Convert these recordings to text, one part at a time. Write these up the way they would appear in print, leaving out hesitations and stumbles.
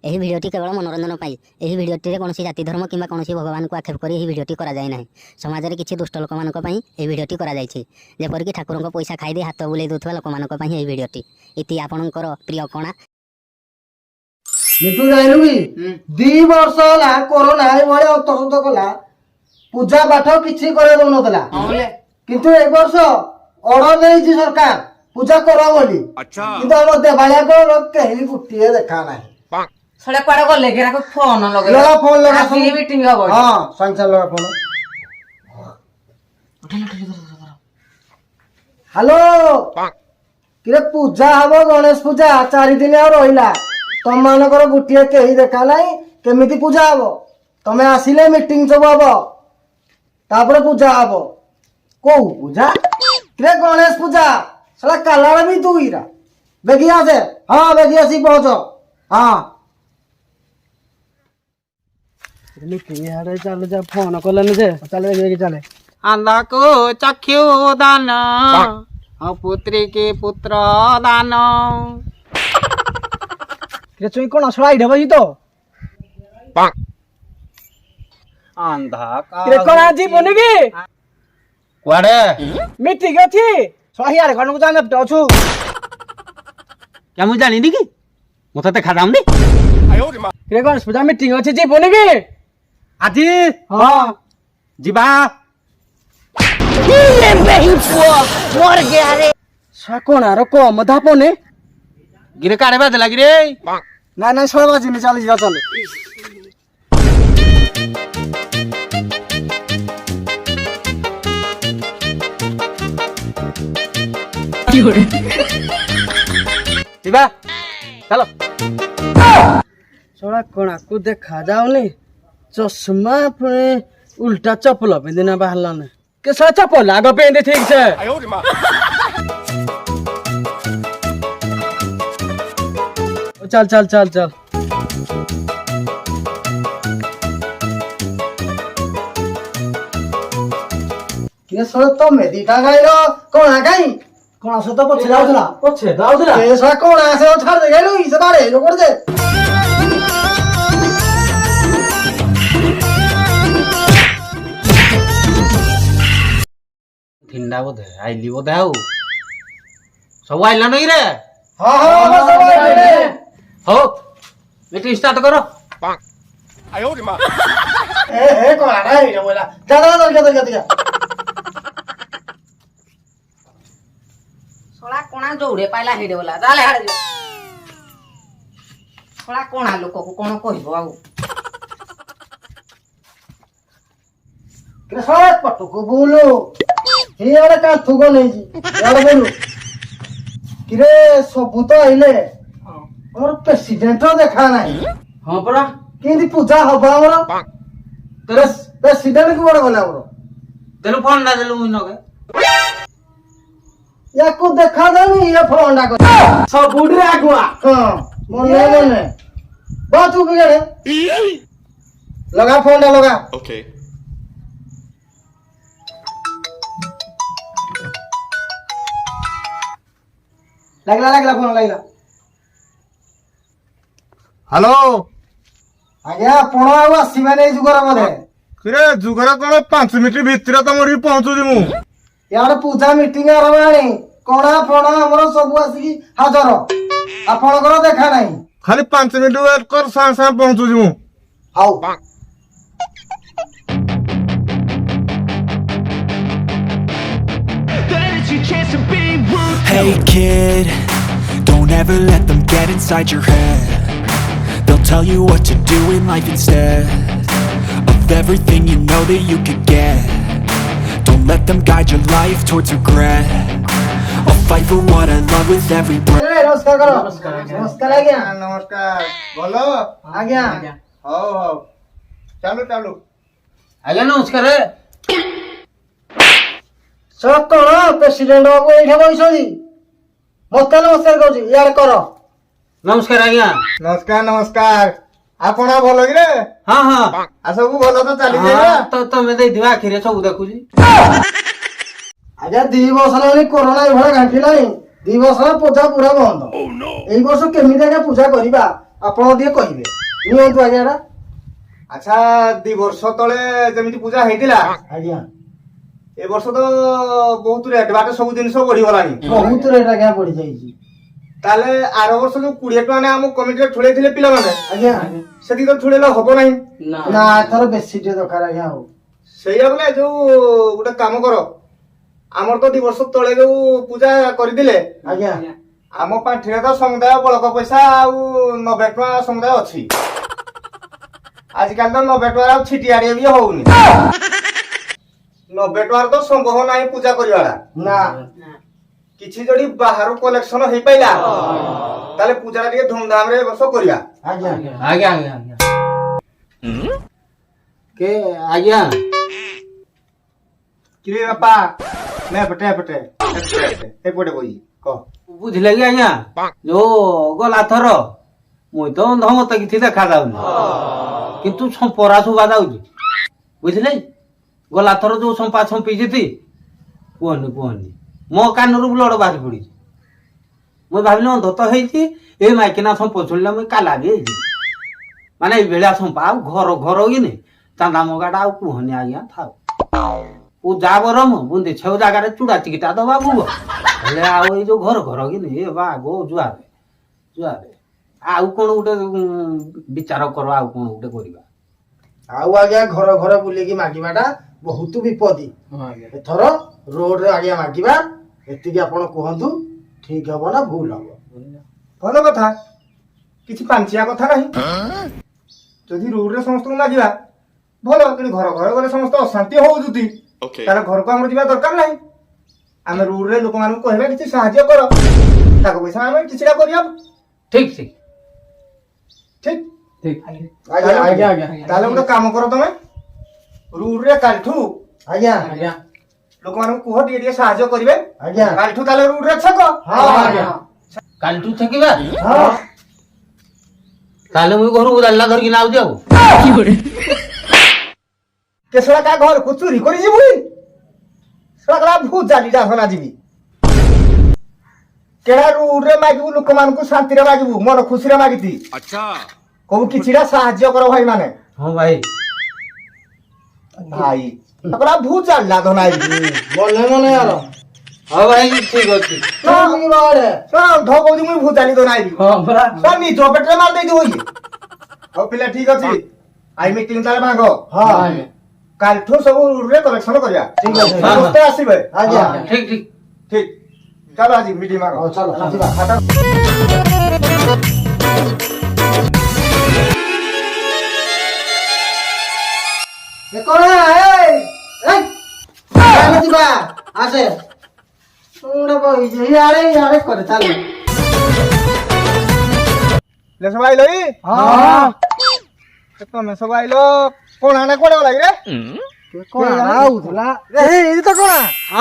ଏହି ଭିଡ଼ିଓଟି କେବଳ ମନୋରଞ୍ଜନ ପାଇଁ। ଏହି ଭିଡ଼ିଓଟିରେ କୌଣସି ଜାତି ଧର୍ମ କିମ୍ବା କୌଣସି ଭଗବାନଙ୍କୁ ଆକ୍ଷେପ କରି ଏହି ଭିଡ଼ିଓଟି କରାଯାଇ ନାହିଁ। ସମାଜରେ କିଛି ଦୁଷ୍ଟ ଲୋକମାନଙ୍କ ପାଇଁ ଏହି ଭିଡ଼ିଓଟି କରାଯାଇଛି, ଯେପରିକି ଠାକୁରଙ୍କ ପଇସା ଖାଇଦେଇ ହାତ ବୁଲେଇ ଦେଉଥିବା ଲୋକମାନଙ୍କ ପାଇଁ ଏହି ଭିଡ଼ିଓଟି। ଇତି ଆପଣଙ୍କର ପ୍ରିୟ କଣା। ମିଠୁ ଜାଣିଲୁ କି 2 ବର୍ଷ ହେଲା କରୋନା ଏଇଭଳି ଅନ୍ତର୍ଶୁତ କଲା, ପୂଜା ପାଠ କିଛି କରିବା ଦଉନଥିଲା, କିନ୍ତୁ ଏ ବର୍ଷ ଅର୍ଡର ଦେଇଛି ସରକାର ପୂଜା କର ବୋଲି। କିନ୍ତୁ ଆମ ଦେବାଳିଆଙ୍କ କେହି ଗୋଟିଏ ଦେଖା ନାହିଁ। ସେଟା କୁଆଡେ ଗଲେ କି ଫୋନ ଲଗେଇ ଲଗା ଫୋନ ଲଗା ମିଟିଂ ହବ। ହଁ ସାଙ୍ଗେ ସାଙ୍ଗେ ଲଗା ଫୋନ। ହ୍ୟାଲୋ, କିରେ ପୂଜା ହବ ଗଣେଶ ପୂଜା 4 ଦିନ ଆଉ ରହିଲା, ତମମାନଙ୍କର ଗୋଟିଏ କେହି ଦେଖା ନାହିଁ। କେମିତି ପୂଜା ହବ? ତମେ ଆସିଲେ ମିଟିଂ ସବୁ ହବ, ତାପରେ ପୂଜା ହବ। କୋଉ ପୂଜା? କିରେ ଗଣେଶ ପୂଜା। ସେଟା କାଲାଳ ବି ଦୁଇରା। ବେଗି ଆସେ। ହଁ ବେଗି ଆସି ପହଞ୍ଚ। ହଁ ଚାଲ ଯା ଫୋନ କଲେନି ଯେ ଚାଲେ ବେଗି ଚାଲେ। अंधाको चक्षु दान पुत्री के पुत्र दान। ଚୁଇଁ କଣ ସଳା ଏଇଟା ବାଜି ତ अंधा କଣ ଯିବନି କି कुआडे ମିଟିଂ ଅଛି ସଳା ହିଆଡେ କଣ ଜାଣି ଅଛୁ। क्या मुझे जानी दी की मुझे देखा दाम दी କିରେ ଗଣେଶ ପୂଜା ମିଟିଂ ଅଛି ଯିବନି କି? आजी ହଁ जीबा କଣାର କମ ଧାପନେ गिरे काड़े बाज लगी रे ନାଇଁ ନାଇଁ ଶହେ ବାଜିନି ଚାଲି ଯିବା ଚାଲେ। जीबा चलो ଶଳା କଣାକୁ ଦେଖା ଯାଉନି, ଚଷମା ପୁଣି ଉଲ୍ଟା ଚପଲ ପିନ୍ଧିନା ବାହାରିଲାନି। କେ ଶଳା ଚପଲ ଆଗ ପିନ୍ଧି ଠିକ ସେ। ଚାଲ ଚାଲ ଚାଲ ଚାଲ। କିଏ ଶଳା ତମେ ଦିଟା ଗାଇର କଣା ଗାଇ କଣା ସହିତ ପଛେ ଯାଉଥିଲା ଏ ଶଳା କଣା ସେ ଛାଡି ଦେ ଗାଇଲୁ ସେ ବାଡେ ଲୋ କରିଦେ। थिंडा बोधे आइली बोधे आउ सब आइला नहीं रे ହଁ ହଁ ହଁ ସବୁ ଆଇଲେ। हो मीटिंग स्टार्ट करो ଏ କଣା ଗାଇ ରେ ବୋଲା ଯା ଯା ଯା ଯା ଯା। ଶଳା କଣା ଯୋଉଡେ ପାଇଲା ହେଇଡେ ବୋଲା ତାହେଲେ ହାଡେ ଯିବ। ଶଳା କଣା ଲୋକକୁ କଣ କହିବ ଆଉ। କିରେ ଶଳା ପଟକୁ ବୁଲୁ ହିଆଡେ କାନ୍ଥୁକ ନେଇଛି ଇଆଡେ ବୁଲୁ। କିରେ ସବୁ ତ ଆଇଲେ, ଆମର ପ୍ରେସିଡେଣ୍ଟ ଦେଖା ନାହିଁ। हाँ परा କେମିତି ପୂଜା ହବ ଆମର? तेरे ପ୍ରେସିଡେଣ୍ଟ କୁଆଡେ ଗଲେ ଆମର? तेरे फोन ना देलु मुइनो के ୟାକୁ ଦେଖା ଯାଉନି ଇଏ ଫୋନଟା କରି ସବୁଠିରେ ଆଗୁଆ। ହଁ ମନେ ମନେ ବା ତୁ ବିଗାଡେ ଲଗା ଫୋନଟା ଲଗା। ଲାଗିଲା ଲାଗିଲା ଫୋନ ଲାଗିଲା। ହ୍ୟାଲୋ ଆଜ୍ଞା ଆପଣ ଆଉ ଆସିବେନି ଏଇ ଯୁଗରେ ବୋଧେ? କିରେ ଯୁଗରେ କଣ 5 ମିନିଟ୍ ଭିତରେ ତମରି ପହଞ୍ଚୁଛି ମୁଁ। ଇଆଡେ ପୂଜା ମିଟିଂ ଆରମ୍ଭ ହେଲାଣି, କଣା ଫଣା ଆମର ସବୁ ଆସିକି ହାଜର, ଆପଣଙ୍କର ଦେଖା ନାହିଁ। ଖାଲି 5 ମିନିଟ୍ ୱେଟ୍ କର, ସାଙ୍ଗେ ସାଙ୍ଗେ ପହଞ୍ଚୁଛି ମୁଁ। ହଉ Hey kid, don't ever let them get inside your head. They'll tell you what to do in life instead of everything you know that you could get. Don't let them guide your life towards regret. I'll fight for what I love with every breath. ନମସ୍କାର କର। ନମସ୍କାର ଆଜ୍ଞା। ନମସ୍କାର ଭଲ ଆଜ୍ଞା ହଉ ହଉ ଚାଲୁ ଚାଲୁ। आइला नमस्कार ସବ କଣ ପ୍ରେସିଡେଣ୍ଟ ବାବୁ ଏଇଠି ବଇଛନ୍ତି, ମତେ ନମସ୍କାର କରୁଛି, ଇଆଡେ କର। नमस्कार आज्ञा ନମସ୍କାର ନମସ୍କାର। ଆପଣ ଭଲ କିରେ? हाँ हाँ ଆଉ ସବୁ ଭଲ ତ ଚାଲିଛି? हाँ तो तमे दे दिवा आखिरे सब देखुजी ଆଜ୍ଞା 2 ବର୍ଷ ହେଲାଣି କରୋନା ଏଇଭଳିଆ ଘାଣ୍ଟିଲାଣି, 2 ବର୍ଷ ହେଲା ପୂଜା ପୁରା ବନ୍ଦ। ଏଇ ବର୍ଷ କେମିତି ଆଜ୍ଞା ପୂଜା କରିବା? ଆପଣ ଟିକେ କହିବେ ନିଅନ୍ତୁ ଆଜ୍ଞା ଏଟା ଆଚ୍ଛା 2 ବର୍ଷ ତଳେ ଯେମିତି ପୂଜା ହେଇଥିଲା ଆଜ୍ଞା ଏ ବର୍ଷ ତ ବହୁତ ରେଟ୍ ବାଟ ସବୁ ଜିନିଷ ବଢିଗଲାଣି। ବହୁତ ରେଟ୍ ଆଜ୍ଞା ବଢିଯାଇଛି। ତାହେଲେ ଆର ବର୍ଷ ଯୋଉ 20 ଟଙ୍କା ଆମ କମିଟିରେ ଠୁଳେଇଥିଲେ ପିଲାମାନେ ଆଜ୍ଞା ସେତିକି ତ ଠୁଳେଇଲେ ହବ ନାହିଁ। ନା ଏଥର ବେଶୀ ଟିକେ ଦରକାର ଆଜ୍ଞା ହଉ। ସେଇଆ ବୋଲେ ଯୋଉ ଗୋଟେ କାମ କର ଆମର ତ 2 ବର୍ଷ ତଳେ ଯୋଉ ପୂଜା କରିଥିଲେ ଆଜ୍ଞା ଆମ ପାଣ୍ଠିରେ ତ ସମୁଦାୟ ବଳକ ପଇସା ଆଉ 90 ଟଙ୍କା ସମୁଦାୟ ଅଛି। ଆଜିକାଲି ତ 90 ଟଙ୍କା ଆଉ ଛିଟିଆଡିଏ ବି ହଉନି। 90 ଟଙ୍କାର ତ ସମ୍ଭବ ନାହିଁ ପୂଜା କରିବାଟା। ନା କିଛି ଯଦି ବାହାରୁ କଲେକ୍ସନ ହେଇପାଇଲା ତାହେଲେ ପୂଜାଟା ଟିକେ ଧୁମଧାମ ରେ ଏ ବର୍ଷ କରିବା। ଆଜ୍ଞା ଆଜ୍ଞା ଆଜ୍ଞା ଆଜ୍ଞା କେ ଆଜ୍ଞା କିରେ ବାପା ନେ ପଟେ ଏପଟେ ବଇ କହ। ବୁଝିଲେ କି ଆଜ୍ଞା ଯୋଉ ଗଲା ଥର ମୁଇଁ ତ ଅନ୍ଧ ମତେ କିଛି ଦେଖା ଯାଉନି କିନ୍ତୁ ସମ୍ପରା ଶୁଭା ଯାଉଛି ବୁଝିଲେ ଗଲା ଥର ଯୋଉ ସମ୍ପା ଛମ୍ପିଛି କୁହନି ମୋ କାନରୁ ବ୍ଲଡ ବାହାରି ପଡିଛି। ମୁଁ ଭାବିଲି ଅନ୍ଧ ତ ହେଇଛି ଏ ମାଇକିନା ସମ୍ପ ଛୁଳିଲେ ମୁଇଁ କାଲା ବି ହେଇଛି ମାନେ ଏଇଭଳିଆ ସମ୍ପା ଆଉ ଘର କିନି ଚାନ୍ଦା ମଗାଟା ଆଉ କୁହନି ଆଜ୍ଞା ଥାଉ ପୂଜା ବରମ ବୁନ୍ଦି ଛେଉ ଜାଗାରେ ଚୁଡ଼ା ଚିକିଟା ଦବା ବୁବ ହେଲେ ଆଉ ଏଇ ଯୋଉ ଘର କିନି ଏ ବା ଗୋ ଜୁଆରେ ଆଉ କଣ ଗୋଟେ ବିଚାର କର ଆଉ କଣ ଗୋଟେ କରିବା। ଆଉ ଆଜ୍ଞା ଘର ଘର ବୁଲିକି ମାଗିବାଟା ବହୁତ ବିପଦି। ଏଥର ରୋଡରେ ଆଜ୍ଞା ମାଗିବା ଏତିକି ଆପଣ କୁହନ୍ତୁ ଠିକ ହବ ନା ଭୁଲ ହବ। ଭଲ କଥା କିଛି ପାଞ୍ଚିଆ କଥା ନାହିଁ। ଯଦି ରୋଡରେ ସମସ୍ତଙ୍କୁ ମାଗିବା ଭଲ କିନ୍ତୁ ଘର ଗଲେ ସମସ୍ତେ ଅଶାନ୍ତି ହଉଛନ୍ତି ତାହେଲେ ଘରକୁ ଆମର ଯିବା ଦରକାର ନାହିଁ। ଆମେ ରୋଡରେ ଲୋକମାନଙ୍କୁ କହିବା କିଛି ସାହାଯ୍ୟ କର ତାଙ୍କ ପଇସା ଆମେ କିଛିଟା କରିବା। ଠିକ ଠିକ ଠିକ ଆଜ୍ଞା ଆଜ୍ଞା ଆଜ୍ଞା ତାହେଲେ ଗୋଟେ କାମ କର ତମେ ରୋଡରେ କାଲିଠୁ ଆଜ୍ଞା ଲୋକମାନଙ୍କୁ କୁହ ଟିକେ ଟିକେ ସାହାଯ୍ୟ କରିବେ। ଆଜ୍ଞା କାଲିଠୁ ତାହେଲେ ରୋଡରେ ଛକ ହଁ ଆଜ୍ଞା କାଲିଠୁ ଠେକିବା ହଁ ତାହେଲେ ମୁଁ ଘରକୁ ଜାଣିଲା ଧରିକି ନାଉଛି ଆଉ କେଶଳା କାହା ଘରକୁ ଚୋରି କରି ଯିବୁ ସେଟା ଭୂତ ଜାଲି ଯାସନା ଯିବି କେଡା ରୋଡରେ ମାଗିବୁ ଲୋକମାନଙ୍କୁ ଶାନ୍ତିରେ ମାଗିବୁ ମନ ଖୁସିରେ ମାଗିತಿ କବୁ କିଛିଟା ସାହାଯ୍ୟ କର ଭାଇ ମାନେ। ହଁ ଭାଇ ଭାଇ ତାପରେ ଭୂତ ଜାଣିଲା ଧନାଇ ମନେ ମନେ ଆର ହଁ ଭାଇ ଠିକ ଅଛି କହୁଛି ମୁଇଁ ଭୂତ ଜାଲି ଧନାଇବି ହଁ ପରା ନିଜ ପେଟରେ ମାରି ଦେଇଥିବ ଇଏ। ହଉ ପିଲା ଠିକ ଅଛି ଆଇ ମିଟିଂ ତାହେଲେ ଭାଙ୍ଗ ହଁ କାଲିଠୁ ସବୁ ରୋଡରେ କଲେକ୍ସନ କରିବା ଠିକ ଅଛି ସମସ୍ତେ ଆସିବେ। ଆଜ୍ଞା ଠିକ ଠିକ ଠିକ ଚାଲ ଆଜି ମିଟିଂ ଭାଙ୍ଗ ହଉ ଚାଲ ଯିବା ଯିବା ଆସେ ଇଆଡେ করে ଚାଲ ସବୁ ଆଇଲ ତମେ ସବୁ ଆଇଲ କଣ ଆଣେ କୁଆଡେ ଗଲା ରେ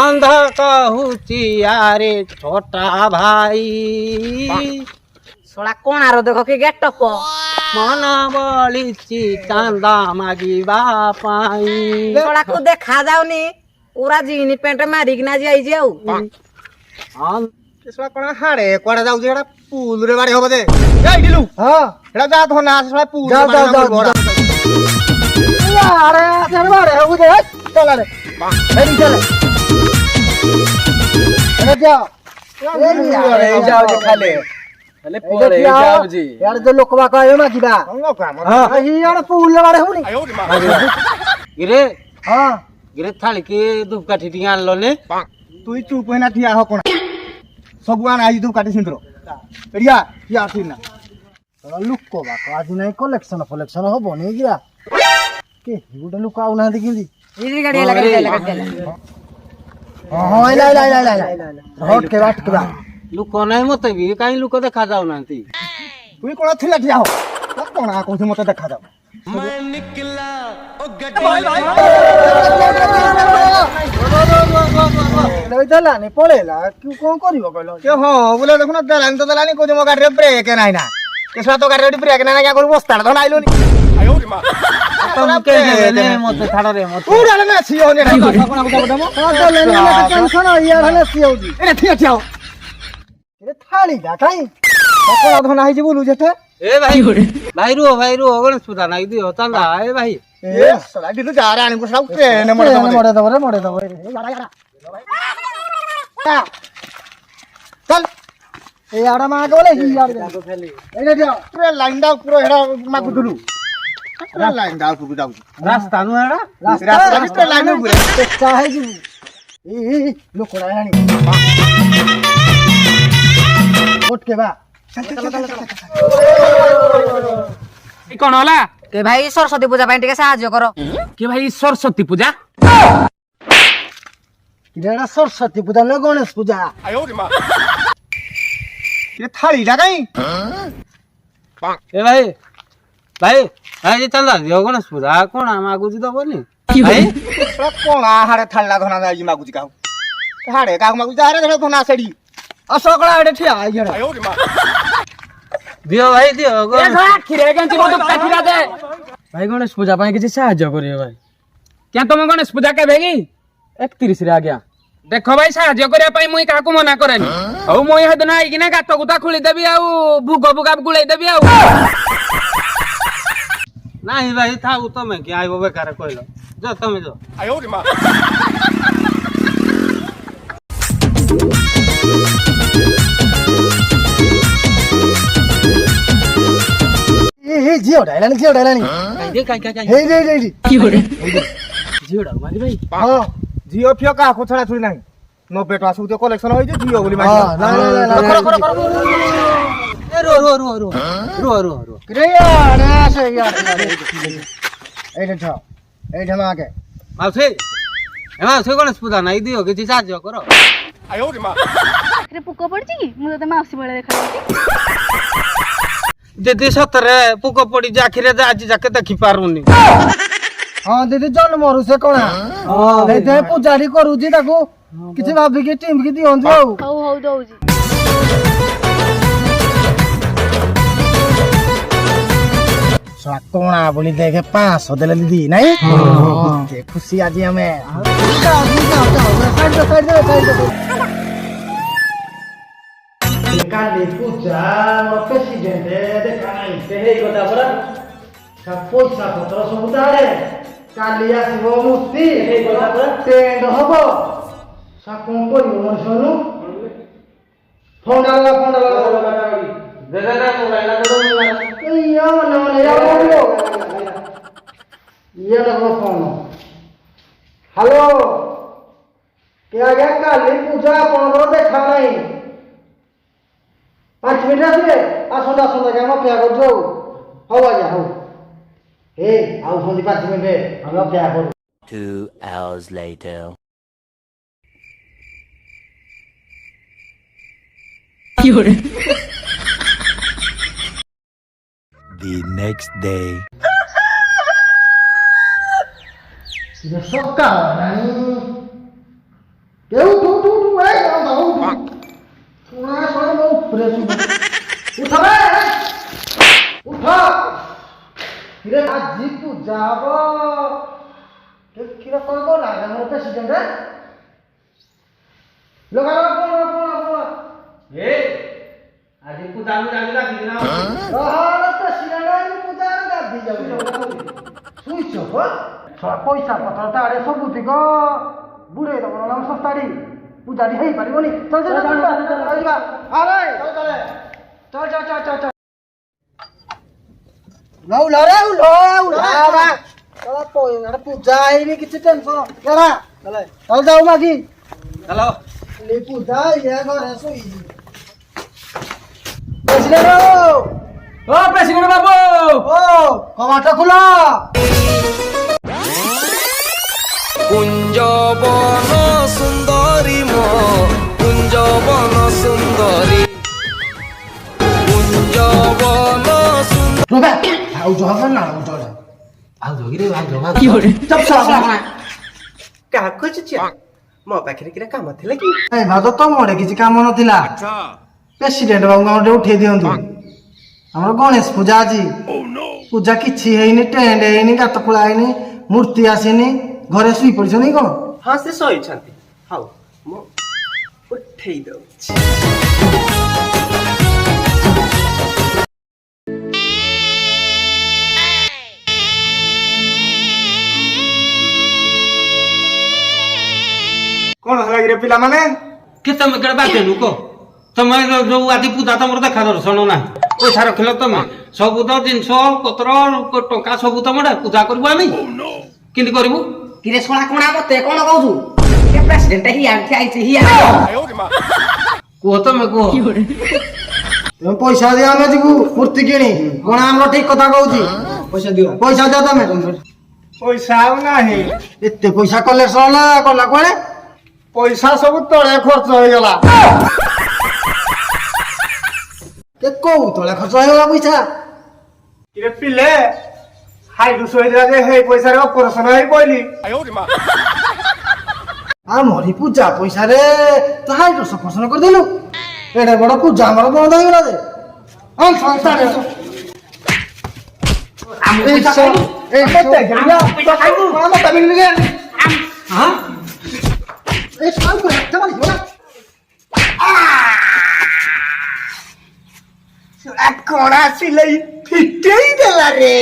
अंध कहूची यारे छोटा भाई ଶଳା କଣାର ଦେଖ କି ଗେଟପ मन बलिची चांदा मागिबा पाई ଶଳାକୁ ଦେଖା ଯାଉନି ପୁରା ଜିନି ପେଣ୍ଟ ମାରିକିନା ଯାଇଛି ଆଉ କଣ ହାଡେ କୁଆଡେ ଯାଉଛି ଏଟା ପୁଲରେ ବାଡି ହବ ଯେ ଯାଇଥିଲୁ ହଁ ଏଟା ଯା ଧନା ଆସେ ପୁଲ ଯାଅ, ଯାଅ, ଯାଅ, ଆରେ ଆରେ বারে হবু দে চল আরে এই চল এ যাও এই যাও যে খালে ହେଲେ ପଳେଇ ଯାଉଛି ইয়ারে যে লোক বাক আইও মাগিবা এই ইয়ারে পুল বারে হবনি ଗିରେ হ্যাঁ ଗିରେ ଥାଳିକି ଧୂପକାଠି ଟିକେ ଆଣିଲନି তুই চুপ হয়ে না ঠিয়া হক না সবু আন আই তু কাটি সিন্দর এরিয়া ঠিয়া আছিস না লোক বাক আজ নাই কলেকশন ফলেকশন হবনি গিয়া কে গোটে লোক আউ নাহাନ୍ତି কিন্দি ହଁ লাই লাই লাই লাই হট কে বাট কে বাট ଲୋକ ନାହିଁ ମତେ ବି କାହିଁ ଲୋକ ଦେଖା ଯାଉନାହାନ୍ତି তুই কোন থিলা ঠিয়া হ কোন কইছে মতে দেখা যাও দেলানি পড়েলা কি কোন করিব কইল কে হ বলে দেখুন দেলানি তো দেলানি কইছে মো গাড়িরে ব্রেক নাই না কেসা তো গাড়িরে ব্রেক নাই না কি করব বস্তাটা তো নাইলো নি ତମେ ମତେ ଛାଡରେ ମତେ পুরা না ছিও নে টেনশন ইয়ার হলে কি হউজি এ ঠিয়া ঠিয়া এ থালি দা কাই কলা ধনা হইছি বলু যেতে ए भाई भाई रो गणेश पूजा नाई दियो चंदा ए भाई ए सला दिनु जा रे आनी को सब ट्रेन मोड़ मोड़े दबो चल ए आड़ा मा बोले ही यार ए जा ट्रेन लाइन दा पूरा हेडा मागु दुलु ट्रेन लाइन दा पुगु जाउ रास्ता नु एड़ा रास्ता ट्रेन लाइन में पूरे चाहे जी ए लोकड़ा यानी उठ के बा कौन होला के भाई सरस्वती पूजा ପାଇଁ ଟିକେ ସାହାଯ୍ୟ କର कि भाई सरस्वती पूजा इधर सरस्वती पूजा न गणेश पूजा ये थाली लगाई ए भाई भाई भाई चंदा दियो गणेश पूजा कोण मागु जी दबनी भाई कोण हाड़े थाला धना जाई मागु जी काहू हाड़े काहू मागु जा रे धना सेडी असकड़ा एडे ठिया आइजड़ा दियो भाई दियो भाई गणेश पूजा ପାଇଁ କିଛି ସାହାଯ୍ୟ କରିବେ ଭାଇ क्या तुम गणेश पूजा केबे की 31 रे आ गया देखो भाई साहाଯ୍य କରିବା ପାଇଁ ମୁଇ କାହାକୁ ମନା କରେନି ଆଉ ମୁଇ ହଦନା ଆଇକିନା ଗାତ ଗୁତା ଖୋଳି ଦେବି ଆଉ ଭୁଗ ଭୁଗା ଗୁଳେଇ ଦେବି ଆଉ नाही भाई थाऊ तमे कि आइबो बेकार कहलो जो तमे जो ए जियो डायलानी हे रे झिउडा मारी भाई हां जियो फियो का को छड़ा छुरी नाही 90 टका सुते कलेक्शन होई जे जियो बोली माई हां ना ए रो रे यार ऐसे यार ए ठा ए ढमा के माउसे माउसे गणेश पूजा नाही दियो कि साहाଯ୍य करो रे पुक पड़ची कि मु तते माउसी बेले देखा दीदी सतरे पुक पड़ी जाखिरे आज जाके देखि पारुनी हां दीदी जन्म मरु से कोना हां दे पूजारी करू जी ताको किछि भाबी के टीम की दियन जो हौ दउजी कोना बोली देखे 500 देले दीदी नहीं के खुशी आज हमें काली पूजा प्रेसिडेंट देखा नहीं से गोटा परा सब पैसा पत्र सब दारे काली आसीबो मूर्ति हे गोटा परा टेंड हबो सा कोन करियो मनसनु फोन डाला दे मोबाइल दो या ना या बोलो ये लगो फोन हेलो क्या गया काली पूजा अपन देखा नहीं 5 मिनट आसबे आसंदा के हम अपेक्षा कर जो हो आजा हो ए आउ संदी 5 मिनट हम अपेक्षा कर 2 hours later. The next day. ये सब का नहीं केउ तू ए ना पूरा सोए में ऊपर उठा बे उठा फिर आज जी तू जाबो के किरा करबो ना हमर प्रेसिडेंट है लोगा कोन ए आज पूजा में जाने लगी ना रहार प्रेसिडेंट है पूजा में गादी जाबो सुइच हो पैसा पत्र तारे सब दिग बुढ़े दबो नाम सस्ताड़ी पूजारी है पारिबोनी चल चल लो चला पोइंग पूजा है किसी टेंशन चला चल जाओ मागी चलो ले पूजा ये घरे सोई प्रेसिडेंट ओ प्रेसिडेंट बाबू ओ कमाटा खुला कुंजबन सुंदरी मो कुंजबन सुंदरी कुंजबन सुंदरी रुबे आउ जो हवन ना आउ जो आ जोगिरे आ जो चुप साला का कुछ मो पाखरे किरा काम थिले कि ए भातो तो मोरे किछि काम नथिला प्रेसिडेंट बाबू हमरे उठे दियंतु हमर गणेश पूजा जी पूजा किछि हेइनी टेंड हेइनी गात खुला हेइनी मूर्ति आसीनी घरे सुई पड़छ नहीं कोन हां से सोई छंती हाउ मो उठेई दउ ଲାଗିରେ ପିଲାମାନେ କି ତମେ କେଡ଼େ ବାଟେନୁ କହ ତମେ ଯୋଉ ଆଜି ପୂଜା ତମର ଦେଖା ଦର୍ଶନ ନାହିଁ ପଇସା ରଖିଲ ତମେ ସବୁ ତ ଜିନିଷ ପତ୍ର ଟଙ୍କା ସବୁ ତମର ପୂଜା କରିବୁ ଆମେ କେମିତି କରିବୁ କିରେ ଶଳା କଣା ମତେ କଣ କହୁଛୁ ଏ ପ୍ରେସିଡେଣ୍ଟ ହିଆଡେ ଆଇଛି ହିଆଡେ କୁହ ତମେ କୁହ ତମେ ପଇସା ଦିଅ ଆମେ ଯିବୁ ମୂର୍ତ୍ତି କିଣି କଣ ଆମର ଠିକ କଥା କହୁଛି ପଇସା ଦିଅ ପଇସା ଦିଅ ତମେ ପଇସା ଆଉ ନାହିଁ ଏତେ ପଇସା କଲେକ୍ସନ କଲା କୁଆଡେ ପଇସା ସବୁ ତଳେ ଖର୍ଚ୍ଚ ହେଇଗଲା କୋଉ ତଳେ ଖର୍ଚ୍ଚ ହେଇଗଲା ପଇସା କିରେ ପିଲେ ହାଇଡ୍ରୋସ ହେଇଥିଲା ଯେ ହେଇ ପଇସାରେ ଅପରେସନ ହେଇ ପଇଲି ଆମରି ପୂଜା ପଇସାରେ ତୁ ହାଇଡ୍ରୋସ ଅପରେସନ କରିଦେଲୁ ଏଡେ ବଡ ପୂଜା ଆମର ବନ୍ଦ ହେଇଗଲା ଯେ କଣ ଆସିଲେ ଫିଟେଇ ଦେଲା ରେ